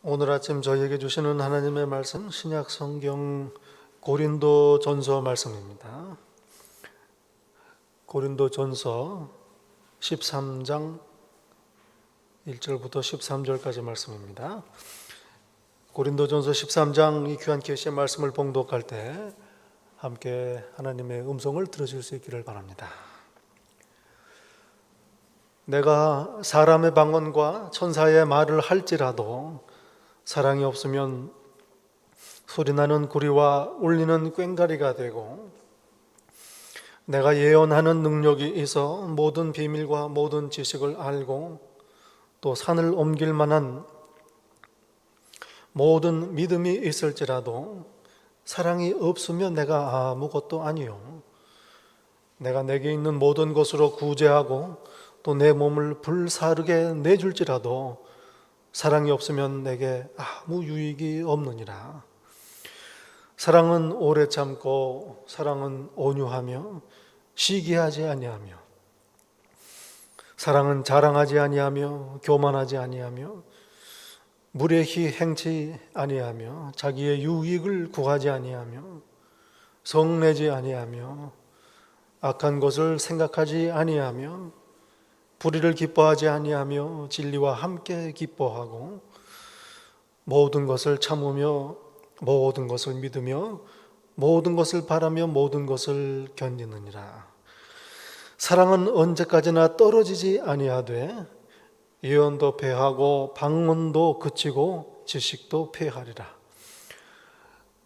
오늘 아침 저희에게 주시는 하나님의 말씀 신약 성경 고린도전서 말씀입니다. 고린도전서 13장 1절부터 13절까지 말씀입니다. 고린도전서 13장 이 귀한 계시의 말씀을 봉독할 때 함께 하나님의 음성을 들으실 수 있기를 바랍니다. 내가 사람의 방언과 천사의 말을 할지라도 사랑이 없으면 소리나는 구리와 울리는 꽹과리가 되고, 내가 예언하는 능력이 있어 모든 비밀과 모든 지식을 알고 또 산을 옮길 만한 모든 믿음이 있을지라도 사랑이 없으면 내가 아무것도 아니요, 내가 내게 있는 모든 것으로 구제하고 또 내 몸을 불사르게 내줄지라도 사랑이 없으면 내게 아무 유익이 없느니라. 사랑은 오래 참고 사랑은 온유하며 시기하지 아니하며, 사랑은 자랑하지 아니하며 교만하지 아니하며 무례히 행치 아니하며 자기의 유익을 구하지 아니하며 성내지 아니하며 악한 것을 생각하지 아니하며 불의를 기뻐하지 아니하며 진리와 함께 기뻐하고 모든 것을 참으며 모든 것을 믿으며 모든 것을 바라며 모든 것을 견디느니라. 사랑은 언제까지나 떨어지지 아니하되 예언도 패하고 방언도 그치고 지식도 패하리라.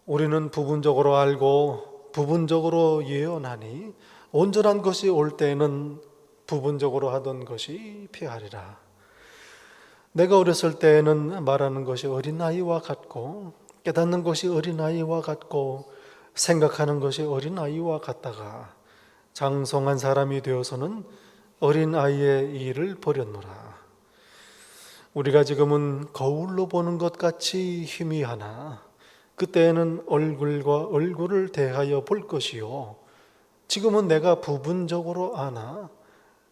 우리는 부분적으로 알고 부분적으로 예언하니 온전한 것이 올 때에는 부분적으로 하던 것이 패하리라. 내가 어렸을 때에는 말하는 것이 어린아이와 같고 깨닫는 것이 어린아이와 같고 생각하는 것이 어린아이와 같다가 장성한 사람이 되어서는 어린아이의 일을 버렸노라. 우리가 지금은 거울로 보는 것 같이 희미하나 그때에는 얼굴과 얼굴을 대하여 볼 것이요, 지금은 내가 부분적으로 아나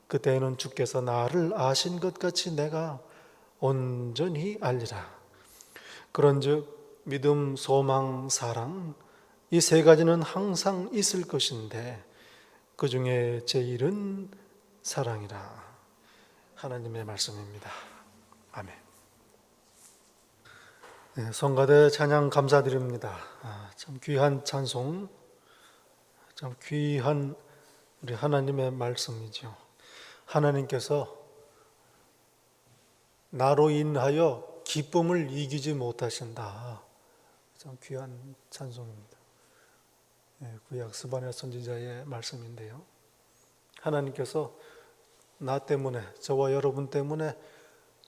그때에는 주께서 나를 아신 것 같이 내가 온전히 알리라. 그런즉 믿음, 소망, 사랑 이 세 가지는 항상 있을 것인데 그 중에 제일은 사랑이라. 하나님의 말씀입니다. 아멘. 네, 성가대 찬양 감사드립니다. 참 귀한 찬송, 참 귀한 우리 하나님의 말씀이죠. 하나님께서 나로 인하여 기쁨을 이기지 못하신다. 참 귀한 찬송입니다. 구약 스바냐 선지자의 말씀인데요. 하나님께서 나 때문에, 저와 여러분 때문에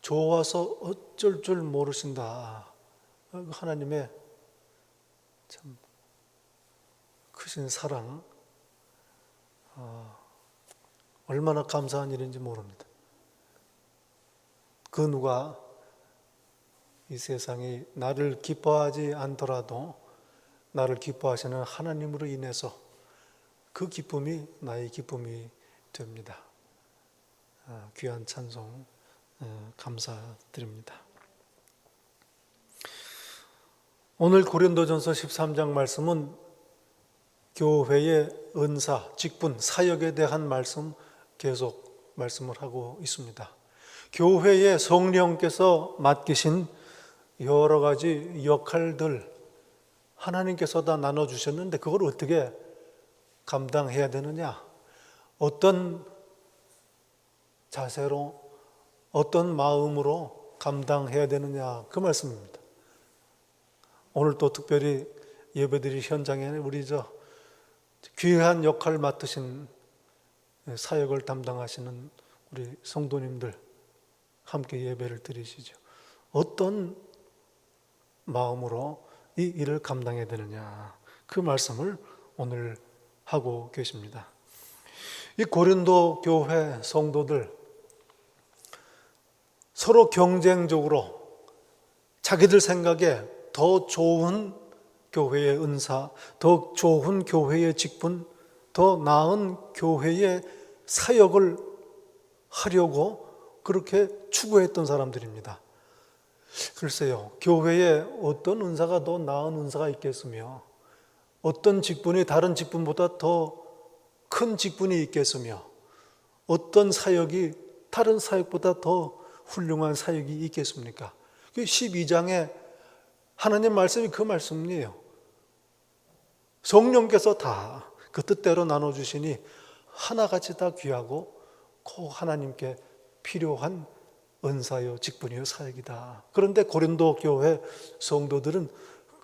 좋아서 어쩔 줄 모르신다. 하나님의 참 크신 사랑, 얼마나 감사한 일인지 모릅니다. 그 누가 이 세상이 나를 기뻐하지 않더라도 나를 기뻐하시는 하나님으로 인해서 그 기쁨이 나의 기쁨이 됩니다. 귀한 찬송 감사드립니다. 오늘 고린도전서 13장 말씀은 교회의 은사, 직분, 사역에 대한 말씀 계속 말씀을 하고 있습니다. 교회의 성령께서 맡기신 여러 가지 역할들 하나님께서 다 나눠주셨는데 그걸 어떻게 감당해야 되느냐, 어떤 자세로 어떤 마음으로 감당해야 되느냐, 그 말씀입니다. 오늘 또 특별히 예배드릴 현장에 우리 귀한 역할 맡으신 사역을 담당하시는 우리 성도님들 함께 예배를 드리시죠. 어떤 마음으로 이 일을 감당해야 되느냐, 그 말씀을 오늘 하고 계십니다. 이 고린도 교회 성도들 서로 경쟁적으로 자기들 생각에 더 좋은 교회의 은사, 더 좋은 교회의 직분, 더 나은 교회의 사역을 하려고 그렇게 추구했던 사람들입니다. 글쎄요, 교회에 어떤 은사가 더 나은 은사가 있겠으며, 어떤 직분이 다른 직분보다 더 큰 직분이 있겠으며, 어떤 사역이 다른 사역보다 더 훌륭한 사역이 있겠습니까? 12장에 하나님 말씀이 그 말씀이에요. 성령께서 다 그 뜻대로 나눠주시니 하나같이 다 귀하고 꼭 하나님께 필요한 은사요, 직분이요, 사역이다. 그런데 고린도 교회 성도들은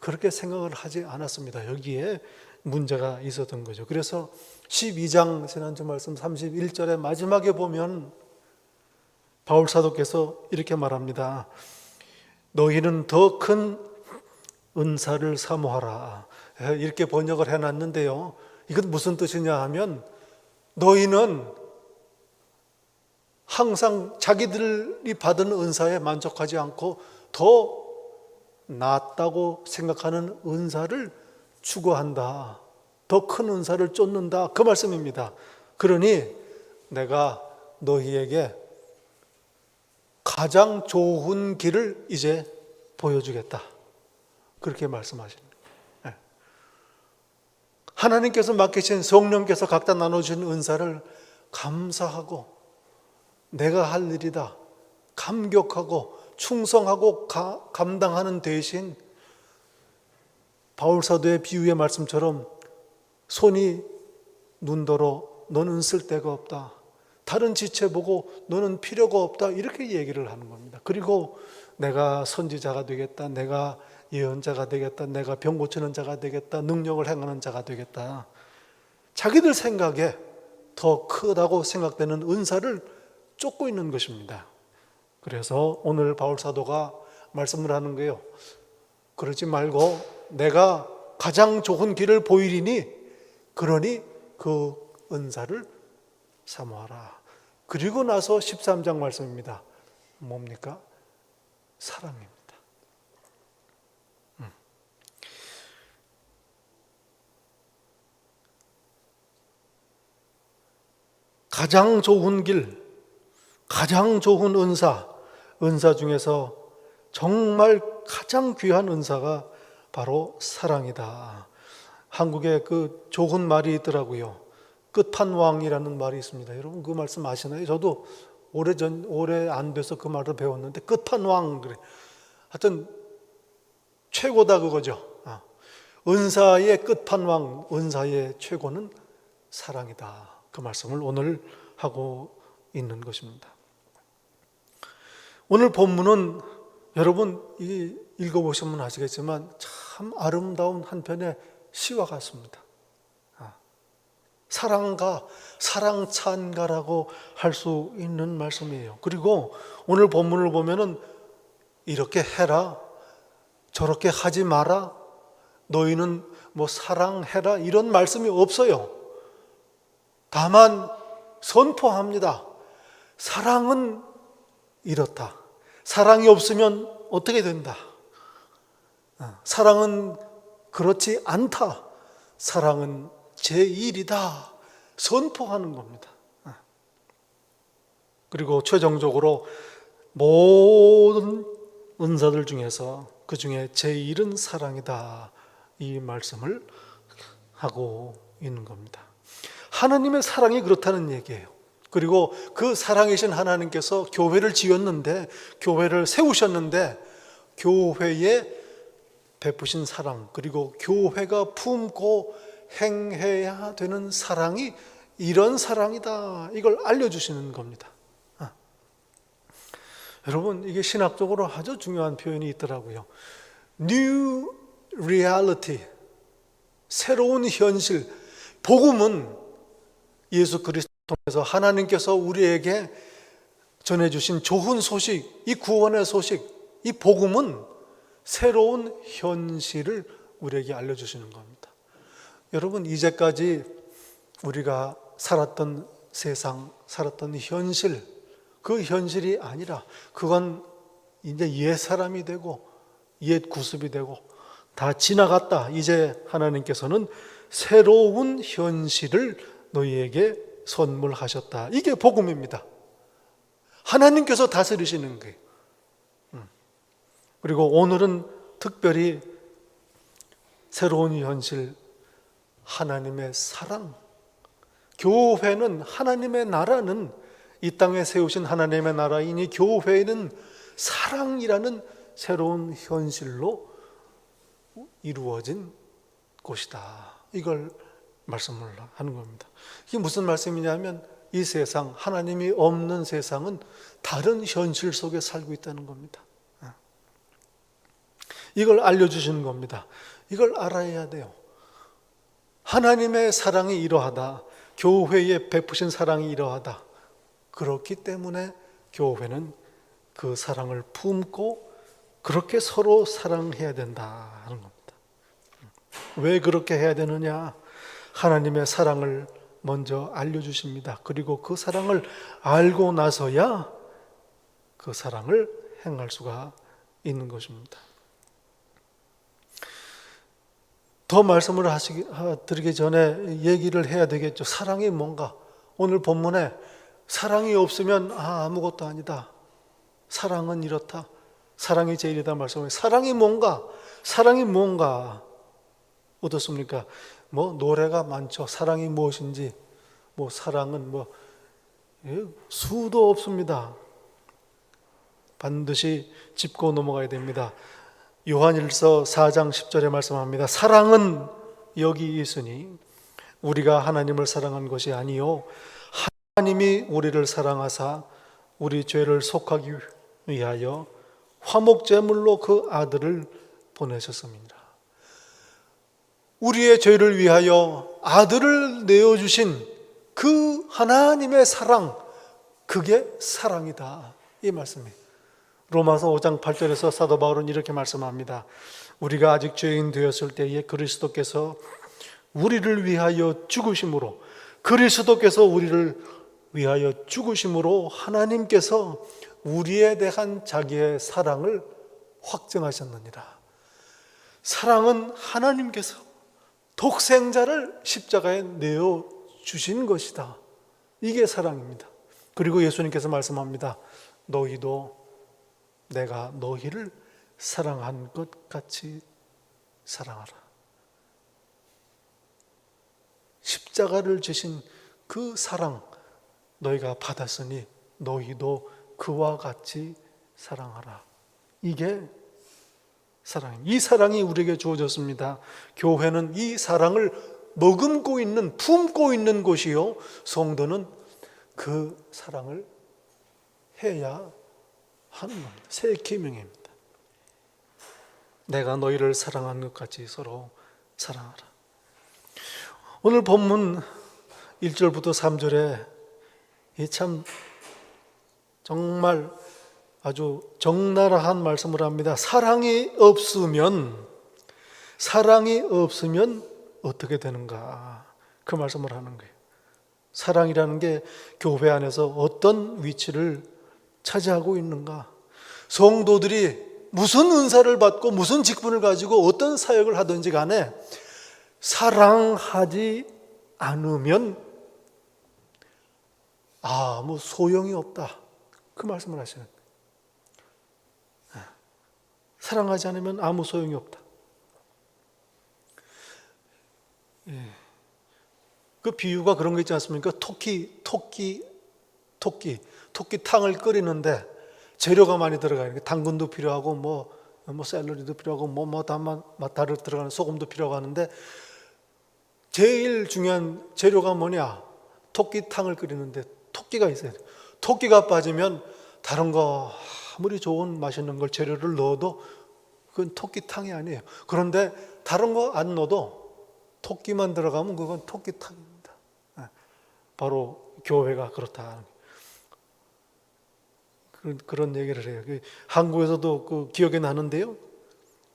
그렇게 생각을 하지 않았습니다. 여기에 문제가 있었던 거죠. 그래서 12장 지난주 말씀 31절의 마지막에 보면 바울 사도께서 이렇게 말합니다. 너희는 더 큰 은사를 사모하라. 이렇게 번역을 해놨는데요. 이건 무슨 뜻이냐 하면 너희는 항상 자기들이 받은 은사에 만족하지 않고 더 낫다고 생각하는 은사를 추구한다. 더 큰 은사를 쫓는다. 그 말씀입니다. 그러니 내가 너희에게 가장 좋은 길을 이제 보여주겠다. 그렇게 말씀하시는 거예요. 하나님께서 맡기신 성령께서 각자 나눠주신 은사를 감사하고 내가 할 일이다. 감격하고 충성하고 감당하는 대신 바울 사도의 비유의 말씀처럼 손이 눈더러 너는 쓸데가 없다. 다른 지체 보고 너는 필요가 없다. 이렇게 얘기를 하는 겁니다. 그리고 내가 선지자가 되겠다. 내가 예언자가 되겠다. 내가 병 고치는 자가 되겠다. 능력을 행하는 자가 되겠다. 자기들 생각에 더 크다고 생각되는 은사를 쫓고 있는 것입니다. 그래서 오늘 바울 사도가 말씀을 하는 거예요. 그러지 말고 내가 가장 좋은 길을 보이리니 그러니 그 은사를 사모하라. 그리고 나서 13장 말씀입니다. 뭡니까? 사랑입니다. 가장 좋은 길, 가장 좋은 은사 중에서 정말 가장 귀한 은사가 바로 사랑이다. 한국에 그 좋은 말이 있더라고요. 끝판왕이라는 말이 있습니다. 여러분 그 말씀 아시나요? 저도 오래 안 돼서 그 말을 배웠는데 끝판왕 그래. 하여튼 최고다 그거죠. 은사의 끝판왕, 은사의 최고는 사랑이다. 그 말씀을 오늘 하고 있는 것입니다. 오늘 본문은 여러분 읽어보시면 아시겠지만 참 아름다운 한 편의 시와 같습니다. 사랑가, 사랑찬가라고 할 수 있는 말씀이에요. 그리고 오늘 본문을 보면은 이렇게 해라, 저렇게 하지 마라, 너희는 뭐 사랑해라 이런 말씀이 없어요. 다만 선포합니다. 사랑은 이렇다. 사랑이 없으면 어떻게 된다. 사랑은 그렇지 않다. 사랑은 제1이다. 선포하는 겁니다. 그리고 최종적으로 모든 은사들 중에서 그 중에 제1은 사랑이다. 이 말씀을 하고 있는 겁니다. 하나님의 사랑이 그렇다는 얘기예요. 그리고 그 사랑이신 하나님께서 교회를 지었는데, 교회를 세우셨는데, 교회에 베푸신 사랑, 그리고 교회가 품고 행해야 되는 사랑이 이런 사랑이다. 이걸 알려주시는 겁니다. 여러분, 이게 신학적으로 아주 중요한 표현이 있더라고요. New reality, 새로운 현실. 복음은 예수 그리스도 통해서 하나님께서 우리에게 전해주신 좋은 소식, 이 구원의 소식, 이 복음은 새로운 현실을 우리에게 알려주시는 겁니다. 여러분, 이제까지 우리가 살았던 세상, 살았던 현실, 그 현실이 아니라 그건 이제 옛 사람이 되고 옛 구습이 되고 다 지나갔다. 이제 하나님께서는 새로운 현실을 너희에게 선물하셨다. 이게 복음입니다. 하나님께서 다스리시는 거예요. 그리고 오늘은 특별히 새로운 현실, 하나님의 사랑, 교회는 하나님의 나라는 이 땅에 세우신 하나님의 나라이니 교회는 사랑이라는 새로운 현실로 이루어진 곳이다. 이걸 말씀을 하는 겁니다. 이게 무슨 말씀이냐면 이 세상, 하나님이 없는 세상은 다른 현실 속에 살고 있다는 겁니다. 이걸 알려주시는 겁니다. 이걸 알아야 돼요. 하나님의 사랑이 이러하다. 교회에 베푸신 사랑이 이러하다. 그렇기 때문에 교회는 그 사랑을 품고 그렇게 서로 사랑해야 된다 하는 겁니다. 왜 그렇게 해야 되느냐? 하나님의 사랑을 먼저 알려주십니다. 그리고 그 사랑을 알고 나서야 그 사랑을 행할 수가 있는 것입니다. 더 말씀을 드리기 전에 얘기를 해야 되겠죠. 사랑이 뭔가? 오늘 본문에 사랑이 없으면 아무것도 아니다. 사랑은 이렇다. 사랑이 제일이다 말씀을. 사랑이 뭔가? 사랑이 뭔가? 어떻습니까? 노래가 많죠. 사랑이 무엇인지. 사랑은 수도 없습니다. 반드시 짚고 넘어가야 됩니다. 요한일서 4장 10절에 말씀합니다. 사랑은 여기 있으니 우리가 하나님을 사랑한 것이 아니요 하나님이 우리를 사랑하사 우리 죄를 속하기 위하여 화목제물로 그 아들을 보내셨습니다. 우리의 죄를 위하여 아들을 내어주신 그 하나님의 사랑, 그게 사랑이다. 이 말씀이에요. 로마서 5장 8절에서 사도 바울은 이렇게 말씀합니다. 우리가 아직 죄인 되었을 때에 그리스도께서 우리를 위하여 죽으심으로, 그리스도께서 우리를 위하여 죽으심으로 하나님께서 우리에 대한 자기의 사랑을 확증하셨느니라. 사랑은 하나님께서 독생자를 십자가에 내어 주신 것이다. 이게 사랑입니다. 그리고 예수님께서 말씀합니다. 너희도 내가 너희를 사랑한 것 같이 사랑하라. 십자가를 지신 그 사랑 너희가 받았으니 너희도 그와 같이 사랑하라. 이게 사랑입니다. 이 사랑이 우리에게 주어졌습니다. 교회는 이 사랑을 머금고 있는, 품고 있는 곳이요, 성도는 그 사랑을 해야 하는 겁니다. 새 계명입니다. 내가 너희를 사랑한 것 같이 서로 사랑하라. 오늘 본문 1절부터 3절에 참 정말 아주 적나라한 말씀을 합니다. 사랑이 없으면 어떻게 되는가? 그 말씀을 하는 거예요. 사랑이라는 게 교회 안에서 어떤 위치를 차지하고 있는가? 성도들이 무슨 은사를 받고 무슨 직분을 가지고 어떤 사역을 하든지 간에 사랑하지 않으면 아무 소용이 없다. 그 말씀을 하시는 거예요. 사랑하지 않으면 아무 소용이 없다. 그 비유가 그런 거 있지 않습니까? 토끼탕을 끓이는데 재료가 많이 들어가요. 당근도 필요하고 뭐 샐러리도 필요하고 다를 들어가는 소금도 필요하고 하는데 제일 중요한 재료가 뭐냐? 토끼탕을 끓이는데 토끼가 있어야 돼요. 토끼가 빠지면 다른 거 아무리 좋은 맛있는 걸 재료를 넣어도 그건 토끼탕이 아니에요. 그런데 다른 거 안 넣어도 토끼만 들어가면 그건 토끼탕입니다. 바로 교회가 그렇다. 그런 얘기를 해요. 한국에서도 그 기억이 나는데요.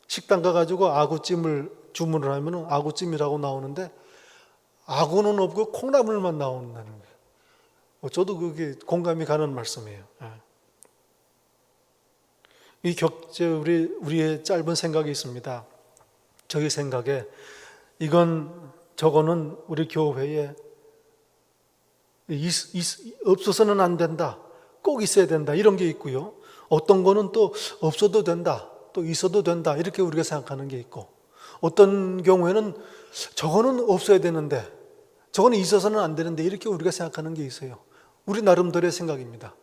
식당 가가지고 아구찜을 주문을 하면 아구찜이라고 나오는데 아구는 없고 콩나물만 나온다는 거예요. 저도 그게 공감이 가는 말씀이에요. 이 격제 우리의 짧은 생각이 있습니다. 저희 생각에 저거는 우리 교회에 없어서는 안 된다. 꼭 있어야 된다. 이런 게 있고요. 어떤 거는 또 없어도 된다. 또 있어도 된다 이렇게 우리가 생각하는 게 있고, 어떤 경우에는 저거는 없어야 되는데 저거는 있어서는 안 되는데 이렇게 우리가 생각하는 게 있어요. 우리 나름대로의 생각입니다.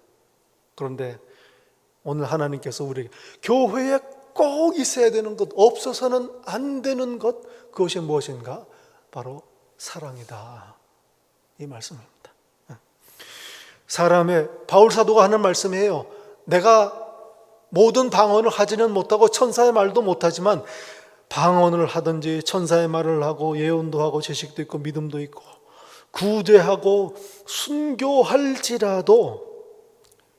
그런데 오늘 하나님께서 우리에게 교회에 꼭 있어야 되는 것, 없어서는 안 되는 것, 그것이 무엇인가? 바로 사랑이다, 이 말씀입니다. 사람의, 바울 사도가 하는 말씀이에요. 내가 모든 방언을 하지는 못하고 천사의 말도 못하지만 방언을 하든지 천사의 말을 하고 예언도 하고 지식도 있고 믿음도 있고 구제하고 순교할지라도,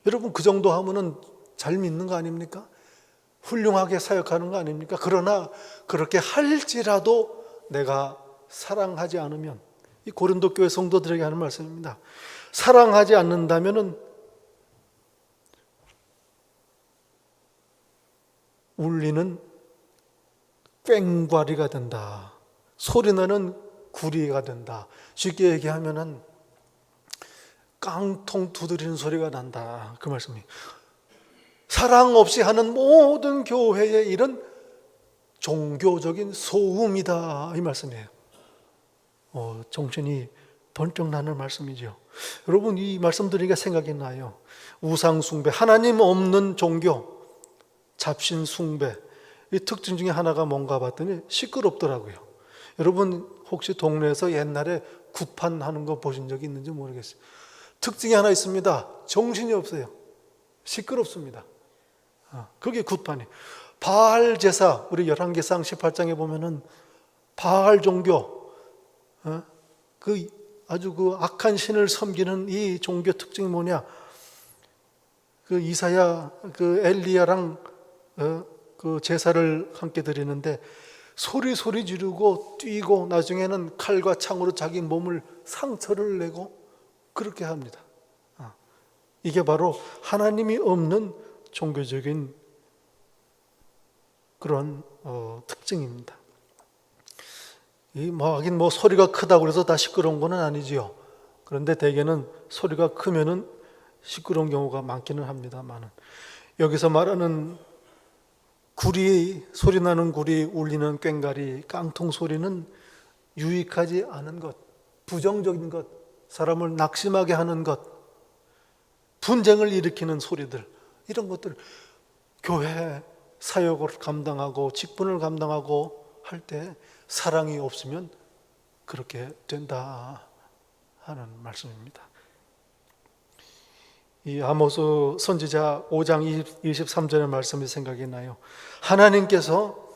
여러분 그 정도 하면은 잘 믿는 거 아닙니까? 훌륭하게 사역하는 거 아닙니까? 그러나 그렇게 할지라도 내가 사랑하지 않으면, 이 고린도 교회 성도들에게 하는 말씀입니다. 사랑하지 않는다면은 울리는 꽹과리가 된다. 소리나는 구리가 된다. 쉽게 얘기하면은 깡통 두드리는 소리가 난다, 그 말씀이에요. 사랑 없이 하는 모든 교회의 일은 종교적인 소음이다, 이 말씀이에요. 정신이 번쩍 나는 말씀이죠. 여러분, 이 말씀 들으니까 생각이 나요. 우상 숭배, 하나님 없는 종교, 잡신 숭배, 이 특징 중에 하나가 뭔가 봤더니 시끄럽더라고요. 여러분 혹시 동네에서 옛날에 굿판하는 거 보신 적이 있는지 모르겠어요. 특징이 하나 있습니다. 정신이 없어요. 시끄럽습니다. 그게 굿판이에요. 바알 제사, 우리 열왕기상 18장에 보면은 바알 종교, 그 아주 그 악한 신을 섬기는 이 종교 특징이 뭐냐? 그 이사야, 그 엘리야랑 그 제사를 함께 드리는데 소리 지르고 뛰고 나중에는 칼과 창으로 자기 몸을 상처를 내고 그렇게 합니다. 이게 바로 하나님이 없는 종교적인 그런 특징입니다. 하긴 소리가 크다고 해서 다 시끄러운 건 아니지요. 그런데 대개는 소리가 크면은 시끄러운 경우가 많기는 합니다만, 여기서 말하는 구리, 소리나는 구리, 울리는 꽹과리, 깡통 소리는 유익하지 않은 것, 부정적인 것, 사람을 낙심하게 하는 것, 분쟁을 일으키는 소리들, 이런 것들, 교회 사역을 감당하고 직분을 감당하고 할 때 사랑이 없으면 그렇게 된다 하는 말씀입니다. 이 아모스 선지자 5장 23절의 말씀이 생각이 나요. 하나님께서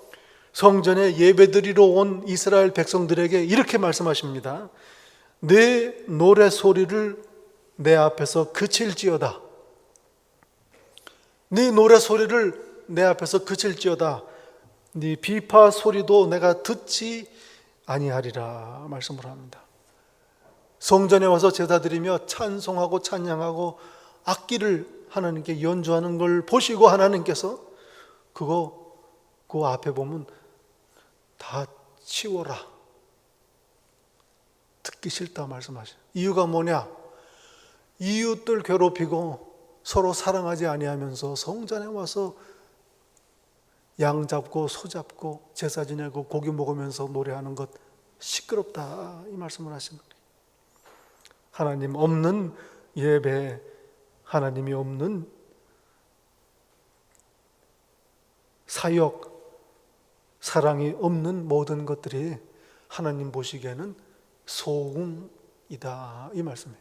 성전에 예배드리러 온 이스라엘 백성들에게 이렇게 말씀하십니다. 내 노래 소리를 내 앞에서 그칠지어다. 네 노래 소리를 내 앞에서 그칠지어다. 네 비파 소리도 내가 듣지 아니하리라 말씀을 합니다. 성전에 와서 제사드리며 찬송하고 찬양하고 악기를 하나님께 연주하는 걸 보시고 하나님께서 그 앞에 보면 다 치워라, 듣기 싫다 말씀하셔요. 이유가 뭐냐? 이웃들 괴롭히고 서로 사랑하지 아니하면서 성전에 와서 양 잡고 소 잡고 제사 지내고 고기 먹으면서 노래하는 것 시끄럽다, 이 말씀을 하신 거예요. 하나님 없는 예배, 하나님이 없는 사역, 사랑이 없는 모든 것들이 하나님 보시기에는 소음이다, 이 말씀이에요.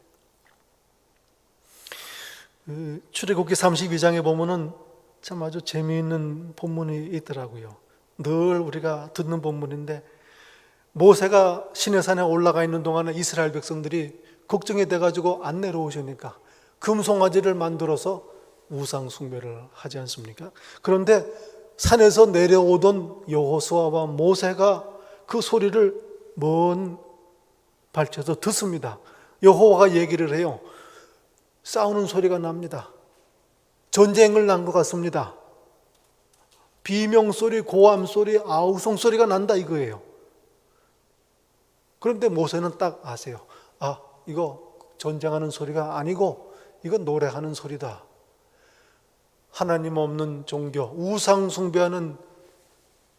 출애굽기 32장에 보면은 참 아주 재미있는 본문이 있더라고요. 늘 우리가 듣는 본문인데, 모세가 시내산에 올라가 있는 동안에 이스라엘 백성들이 걱정이 돼가지고 안 내려오시니까 금송아지를 만들어서 우상 숭배를 하지 않습니까? 그런데 산에서 내려오던 여호수아와 모세가 그 소리를 먼 발치에서 듣습니다. 여호와가 얘기를 해요. 싸우는 소리가 납니다. 전쟁을 난 것 같습니다. 비명소리, 고함소리, 아우성소리가 난다 이거예요. 그런데 모세는 딱 아세요. 이거 전쟁하는 소리가 아니고 이건 노래하는 소리다. 하나님 없는 종교, 우상 숭배하는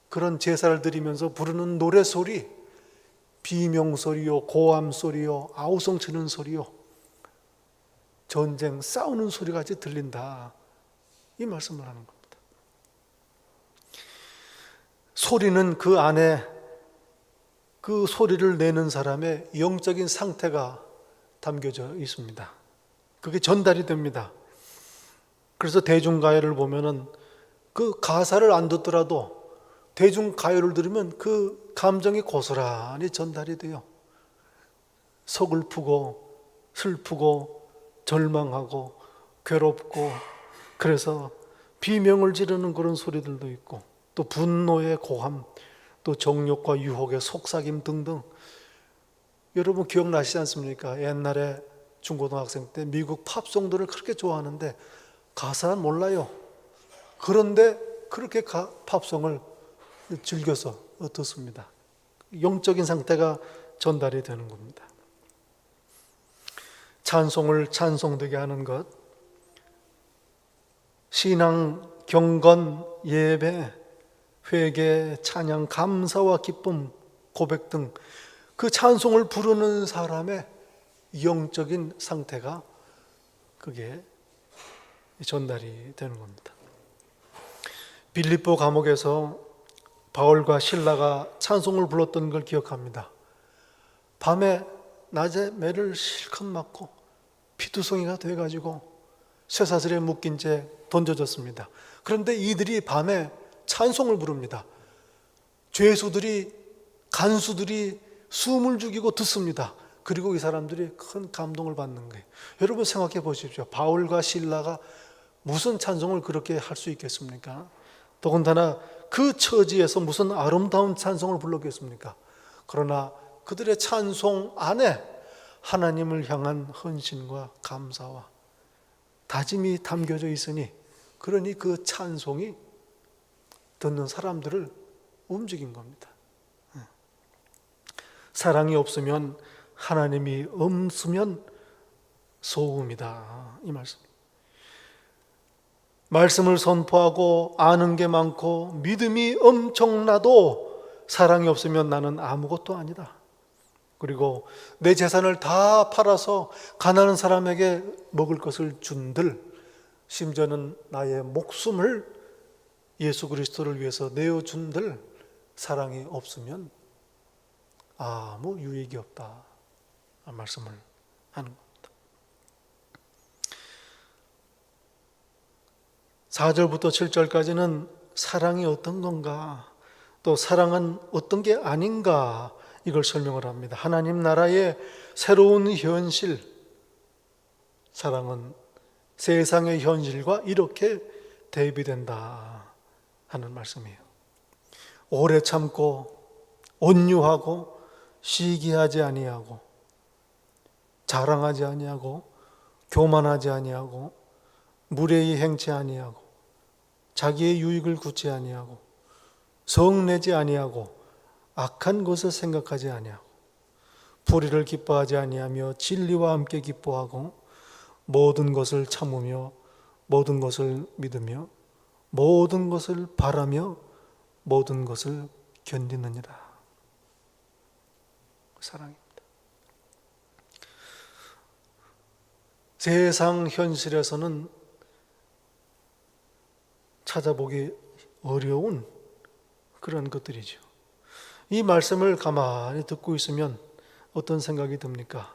그런 제사를 드리면서 부르는 노래소리, 비명소리요, 고함소리요, 아우성 치는 소리요, 전쟁, 싸우는 소리까지 들린다. 이 말씀을 하는 겁니다. 소리는 그 안에 그 소리를 내는 사람의 영적인 상태가 담겨져 있습니다. 그게 전달이 됩니다. 그래서 대중가요를 보면은 그 가사를 안 듣더라도 대중가요를 들으면 그 감정이 고스란히 전달이 돼요. 서글프고 슬프고 절망하고 괴롭고, 그래서 비명을 지르는 그런 소리들도 있고, 또 분노의 고함, 또 정욕과 유혹의 속삭임 등등. 여러분 기억나시지 않습니까? 옛날에 중고등학생 때 미국 팝송들을 그렇게 좋아하는데 가사는 몰라요. 그런데 그렇게 팝송을 즐겨서 듣습니다. 영적인 상태가 전달이 되는 겁니다. 찬송을 찬송되게 하는 것, 신앙, 경건, 예배, 회개, 찬양, 감사와 기쁨, 고백 등 그 찬송을 부르는 사람의 영적인 상태가 그게 전달이 되는 겁니다. 빌립보 감옥에서 바울과 실라가 찬송을 불렀던 걸 기억합니다. 밤에 낮에 매를 실컷 맞고 피투성이가 돼가지고 쇠사슬에 묶인 채 던져졌습니다. 그런데 이들이 밤에 찬송을 부릅니다. 죄수들이, 간수들이 숨을 죽이고 듣습니다. 그리고 이 사람들이 큰 감동을 받는 거예요. 여러분 생각해 보십시오. 바울과 실라가 무슨 찬송을 그렇게 할 수 있겠습니까? 더군다나 그 처지에서 무슨 아름다운 찬송을 불렀겠습니까? 그러나 그들의 찬송 안에 하나님을 향한 헌신과 감사와 다짐이 담겨져 있으니, 그러니 그 찬송이 듣는 사람들을 움직인 겁니다. 사랑이 없으면, 하나님이 없으면 소음이다, 이 말씀. 말씀을 선포하고 아는 게 많고 믿음이 엄청나도 사랑이 없으면 나는 아무것도 아니다. 그리고 내 재산을 다 팔아서 가난한 사람에게 먹을 것을 준들, 심지어는 나의 목숨을 예수 그리스도를 위해서 내어준들, 사랑이 없으면 아무 유익이 없다 말씀을 하는 겁니다. 4절부터 7절까지는 사랑이 어떤 건가, 또 사랑은 어떤 게 아닌가, 이걸 설명을 합니다. 하나님 나라의 새로운 현실, 사랑은 세상의 현실과 이렇게 대비된다 하는 말씀이에요. 오래 참고 온유하고 시기하지 아니하고 자랑하지 아니하고 교만하지 아니하고 무례히 행치 아니하고 자기의 유익을 굳지 아니하고 성내지 아니하고 악한 것을 생각하지 아니하고 불의를 기뻐하지 아니하며 진리와 함께 기뻐하고 모든 것을 참으며 모든 것을 믿으며 모든 것을 바라며 모든 것을 견디느니라. 사랑입니다. 세상 현실에서는 찾아보기 어려운 그런 것들이죠. 이 말씀을 가만히 듣고 있으면 어떤 생각이 듭니까?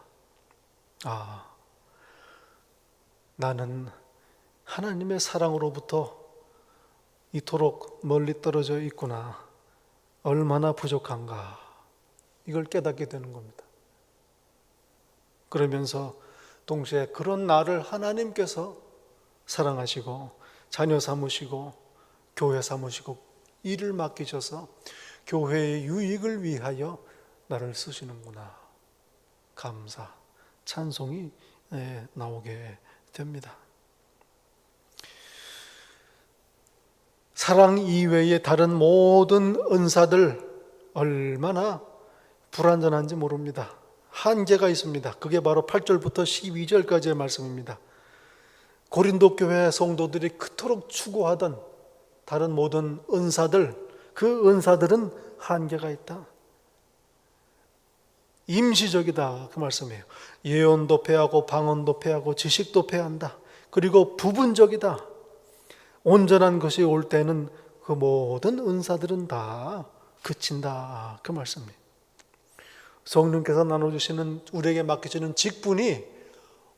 나는 하나님의 사랑으로부터 이토록 멀리 떨어져 있구나. 얼마나 부족한가. 이걸 깨닫게 되는 겁니다. 그러면서 동시에 그런 나를 하나님께서 사랑하시고 자녀 삼으시고 교회 삼으시고 일을 맡기셔서 교회의 유익을 위하여 나를 쓰시는구나. 감사, 찬송이 나오게 됩니다. 사랑 이외의 다른 모든 은사들 얼마나 불완전한지 모릅니다. 한계가 있습니다. 그게 바로 8절부터 12절까지의 말씀입니다. 고린도 교회 성도들이 그토록 추구하던 다른 모든 은사들, 그 은사들은 한계가 있다. 임시적이다, 그 말씀이에요. 예언도 패하고 방언도 패하고 지식도 패한다. 그리고 부분적이다. 온전한 것이 올 때는 그 모든 은사들은 다 그친다, 그 말씀이에요. 성령께서 나눠주시는, 우리에게 맡기시는 직분이,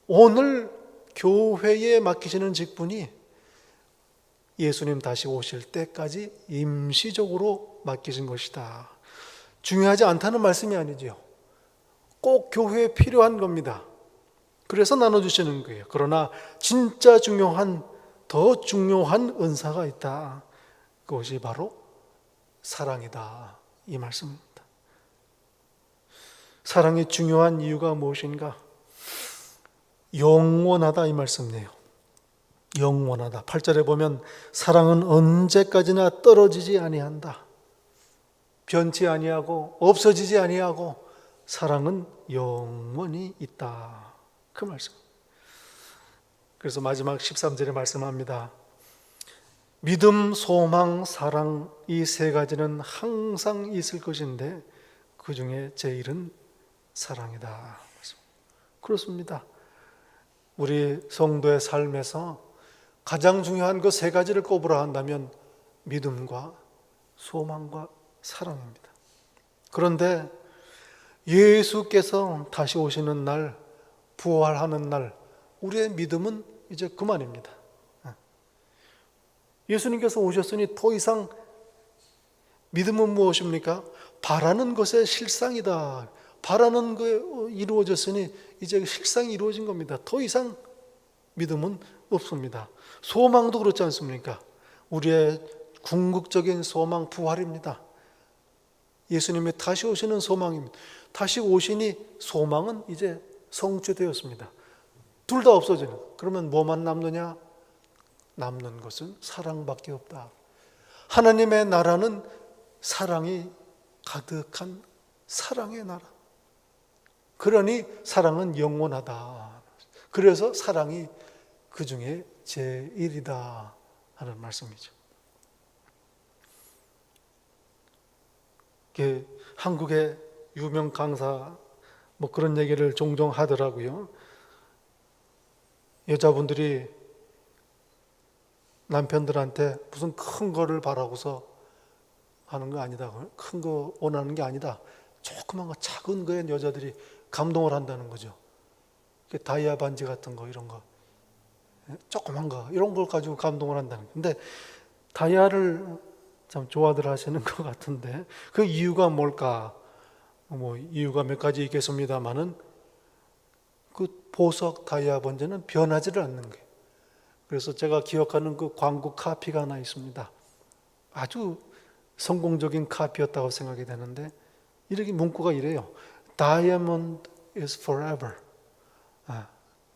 오늘 교회에 맡기시는 직분이 예수님 다시 오실 때까지 임시적으로 맡기신 것이다. 중요하지 않다는 말씀이 아니지요. 꼭 교회에 필요한 겁니다. 그래서 나눠주시는 거예요. 그러나 진짜 중요한, 더 중요한 은사가 있다. 그것이 바로 사랑이다, 이 말씀입니다. 사랑이 중요한 이유가 무엇인가? 영원하다, 이 말씀이에요. 영원하다. 8절에 보면 사랑은 언제까지나 떨어지지 아니한다. 변치 아니하고 없어지지 아니하고 사랑은 영원히 있다, 그 말씀. 그래서 마지막 13절에 말씀합니다. 믿음, 소망, 사랑, 이 세 가지는 항상 있을 것인데 그 중에 제일은 사랑이다. 그렇습니다. 우리 성도의 삶에서 가장 중요한 그 세 가지를 꼽으라 한다면 믿음과 소망과 사랑입니다. 그런데 예수께서 다시 오시는 날, 부활하는 날, 우리의 믿음은 이제 그만입니다. 예수님께서 오셨으니 더 이상 믿음은 무엇입니까? 바라는 것의 실상이다. 바라는 게 이루어졌으니 이제 실상이 이루어진 겁니다. 더 이상 믿음은 없습니다. 소망도 그렇지 않습니까? 우리의 궁극적인 소망, 부활입니다. 예수님이 다시 오시는 소망입니다. 다시 오시니 소망은 이제 성취되었습니다. 둘 다 없어지는. 그러면 뭐만 남느냐? 남는 것은 사랑밖에 없다. 하나님의 나라는 사랑이 가득한 사랑의 나라. 그러니 사랑은 영원하다. 그래서 사랑이 그 중에 제일이다 하는 말씀이죠. 한국의 유명 강사 뭐 그런 얘기를 종종 하더라고요. 여자분들이 남편들한테 무슨 큰 거를 바라고서 하는 거 아니다. 큰 거 원하는 게 아니다. 조그만 거, 작은 거에 여자들이 감동을 한다는 거죠. 다이아 반지 같은 거, 이런 거, 조그만 거, 이런 걸 가지고 감동을 한다는 거. 근데 다이아를 참 좋아들 하시는 것 같은데 그 이유가 뭘까? 뭐 이유가 몇 가지 있겠습니다만은 그 보석 다이아 반지는 변하지를 않는 거예요. 그래서 제가 기억하는 그 광고 카피가 하나 있습니다. 아주 성공적인 카피였다고 생각이 되는데 이렇게 문구가 이래요. Diamond is forever.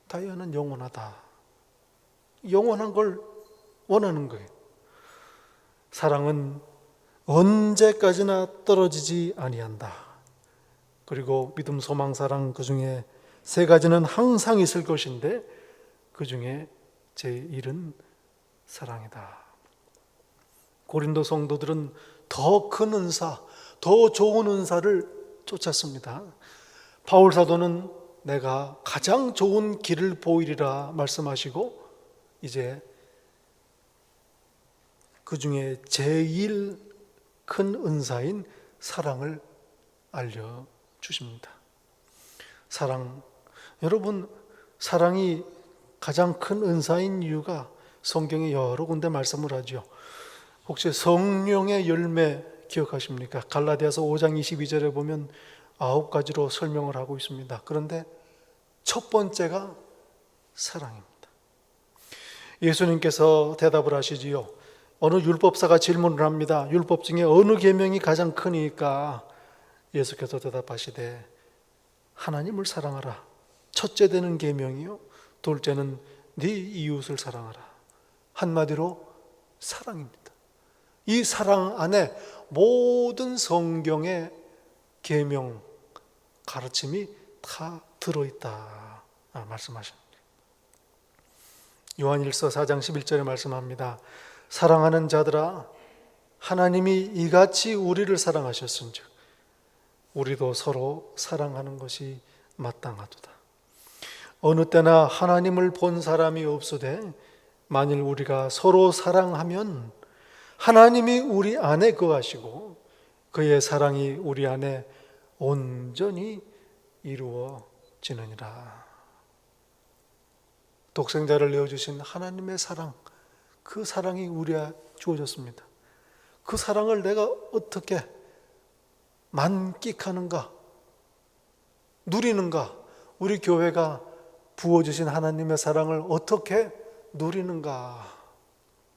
다이아는 영원하다. 영원한 걸 원하는 거예요. 사랑은 언제까지나 떨어지지 아니한다. 그리고 믿음, 소망, 사랑, 그 중에 세 가지는 항상 있을 것인데 그 중에 제일은 사랑이다. 고린도 성도들은 더 큰 은사, 더 좋은 은사를 쫓았습니다. 바울 사도는 내가 가장 좋은 길을 보이리라 말씀하시고 이제 그 중에 제일 큰 은사인 사랑을 알려주십니다. 사랑, 여러분, 사랑이 가장 큰 은사인 이유가 성경에 여러 군데 말씀을 하죠. 혹시 성령의 열매 기억하십니까? 갈라디아서 5장 22절에 보면 9가지로 설명을 하고 있습니다. 그런데 첫 번째가 사랑입니다. 예수님께서 대답을 하시지요. 어느 율법사가 질문을 합니다. 율법 중에 어느 계명이 가장 크니까? 예수께서 대답하시되 하나님을 사랑하라. 첫째 되는 계명이요, 둘째는 네 이웃을 사랑하라. 한마디로 사랑입니다. 이 사랑 안에 모든 성경의 계명, 가르침이 다 들어있다 말씀하십니다. 요한일서 4장 11절에 말씀합니다. 사랑하는 자들아, 하나님이 이같이 우리를 사랑하셨은즉 우리도 서로 사랑하는 것이 마땅하도다. 어느 때나 하나님을 본 사람이 없으되 만일 우리가 서로 사랑하면 하나님이 우리 안에 거하시고 그의 사랑이 우리 안에 온전히 이루어지느니라. 독생자를 내어주신 하나님의 사랑, 그 사랑이 우리에 주어졌습니다. 그 사랑을 내가 어떻게 만끽하는가, 누리는가, 우리 교회가 부어주신 하나님의 사랑을 어떻게 누리는가,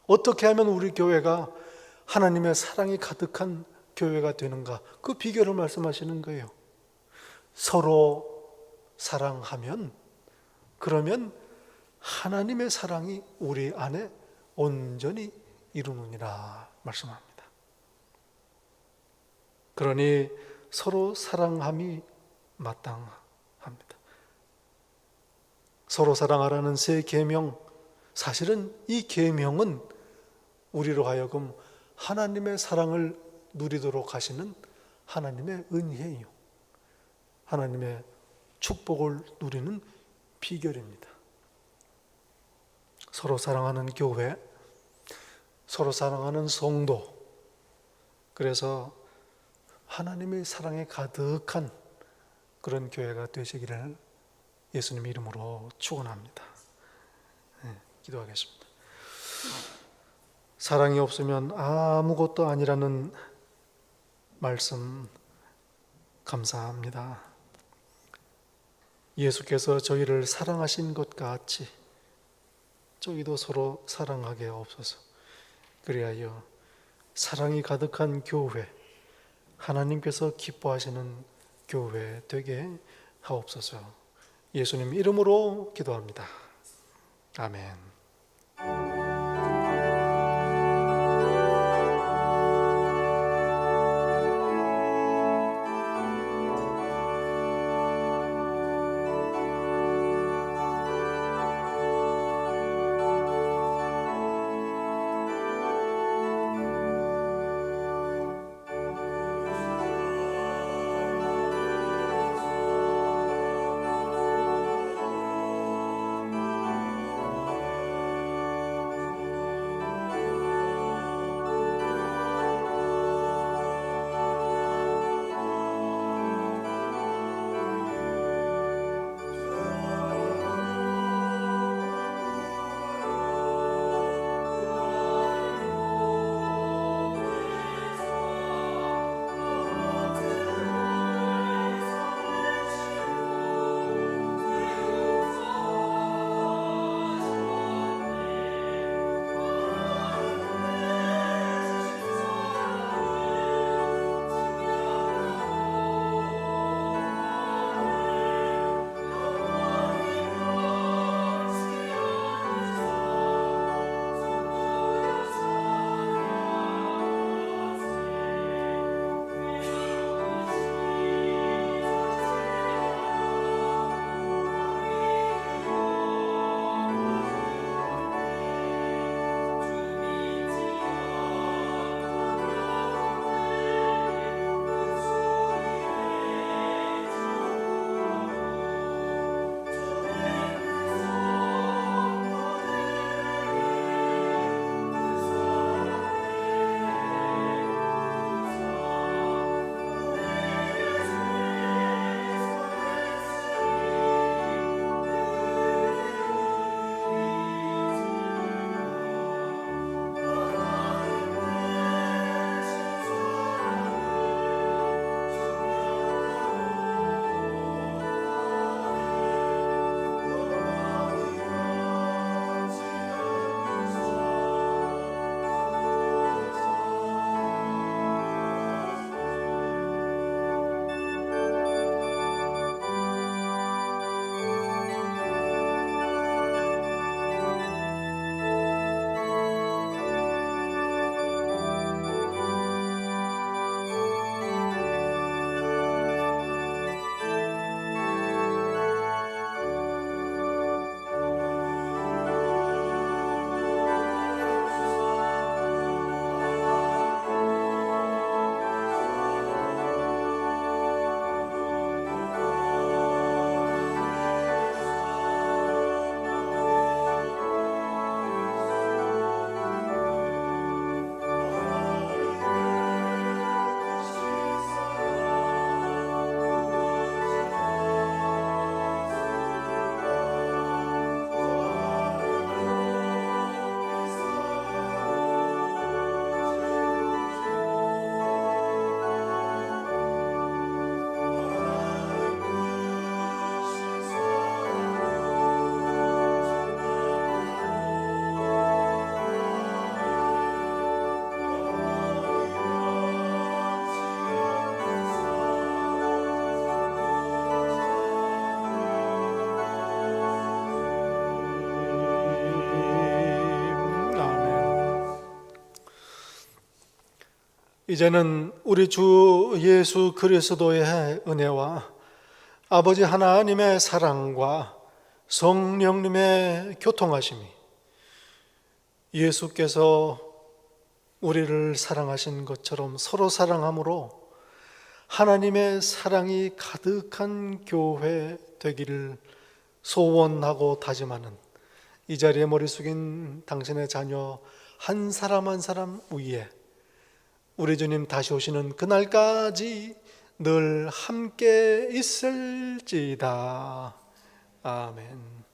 어떻게 하면 우리 교회가 하나님의 사랑이 가득한 교회가 되는가, 그 비결을 말씀하시는 거예요. 서로 사랑하면, 그러면 하나님의 사랑이 우리 안에 온전히 이루느니라 말씀합니다. 그러니 서로 사랑함이 마땅합니다. 서로 사랑하라는 새 계명, 사실은 이 계명은 우리로 하여금 하나님의 사랑을 누리도록 하시는 하나님의 은혜예요. 하나님의 축복을 누리는 비결입니다. 서로 사랑하는 교회, 서로 사랑하는 성도, 그래서 하나님의 사랑에 가득한 그런 교회가 되시기를 예수님 이름으로 축원합니다. 기도하겠습니다. 사랑이 없으면 아무것도 아니라는 말씀 감사합니다. 예수께서 저희를 사랑하신 것 같이 저희도 서로 사랑하게 하옵소서. 그리하여 사랑이 가득한 교회, 하나님께서 기뻐하시는 교회 되게 하옵소서. 예수님 이름으로 기도합니다. 아멘. 이제는 우리 주 예수 그리스도의 은혜와 아버지 하나님의 사랑과 성령님의 교통하심이, 예수께서 우리를 사랑하신 것처럼 서로 사랑함으로 하나님의 사랑이 가득한 교회 되기를 소원하고 다짐하는 이 자리에 머리 숙인 당신의 자녀 한 사람 한 사람 위에 우리 주님 다시 오시는 그날까지 늘 함께 있을지다. 아멘.